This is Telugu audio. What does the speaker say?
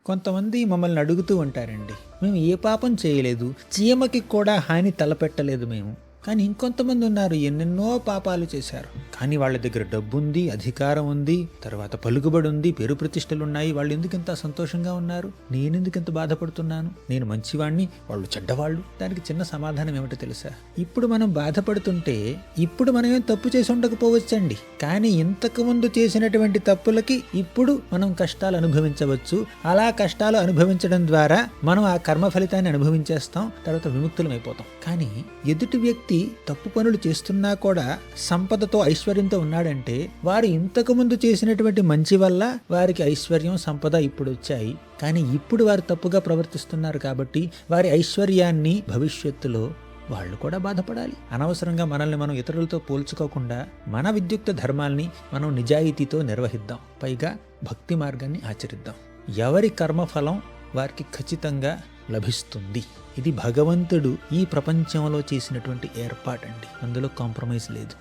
కొంతమంది మమ్మల్ని అడుగుతూ ఉంటారండి, మేము ఏ పాపం చేయలేదు, చీమకి కూడా హాని తలపెట్టలేదు మేము. కానీ ఇంకొంతమంది ఉన్నారు, ఎన్నెన్నో పాపాలు చేశారు, కానీ వాళ్ళ దగ్గర డబ్బు ఉంది, అధికారం ఉంది, తర్వాత పలుకుబడి ఉంది, పేరు ప్రతిష్టలు ఉన్నాయి. వాళ్ళు ఎందుకు ఇంత సంతోషంగా ఉన్నారు, నేనెందుకు ఇంత బాధపడుతున్నాను, నేను మంచివాణ్ణి, వాళ్ళు చెడ్డవాళ్ళు? దానికి చిన్న సమాధానం ఏమిటో తెలుసా? ఇప్పుడు మనం బాధపడుతుంటే ఇప్పుడు మనం ఏం తప్పు చేసి ఉండకపోవచ్చండి, కానీ ఇంతకు ముందు చేసినటువంటి తప్పులకి ఇప్పుడు మనం కష్టాలు అనుభవించవచ్చు. అలా కష్టాలు అనుభవించడం ద్వారా మనం ఆ కర్మ ఫలితాన్ని అనుభవించేస్తాం, తర్వాత విముక్తులం అయిపోతాం. కానీ ఎదుటి వ్యక్తి తప్పు పనులు చేస్తున్నా కూడా సంపదతో ఐశ్వర్యంతో ఉన్నాడంటే వారు ఇంతకు ముందు చేసినటువంటి మంచి వల్ల వారికి ఐశ్వర్యం సంపద ఇప్పుడు వచ్చాయి. కానీ ఇప్పుడు వారు తప్పుగా ప్రవర్తిస్తున్నారు కాబట్టి వారి ఐశ్వర్యాన్ని భవిష్యత్తులో వాళ్ళు కూడా బాధపడాలి. అనవసరంగా మనల్ని మనం ఇతరులతో పోల్చుకోకుండా మన విద్యుక్త ధర్మాల్ని మనం నిజాయితీతో నిర్వహిద్దాం, పైగా భక్తి మార్గాన్ని ఆచరిద్దాం. ఎవరి కర్మఫలం వారికి ఖచ్చితంగా లభిస్తుంది. ఇది భగవంతుడు ఈ ప్రపంచంలో చేసినటువంటి ఏర్పాటండి, అందులో కాంప్రమైజ్ లేదు.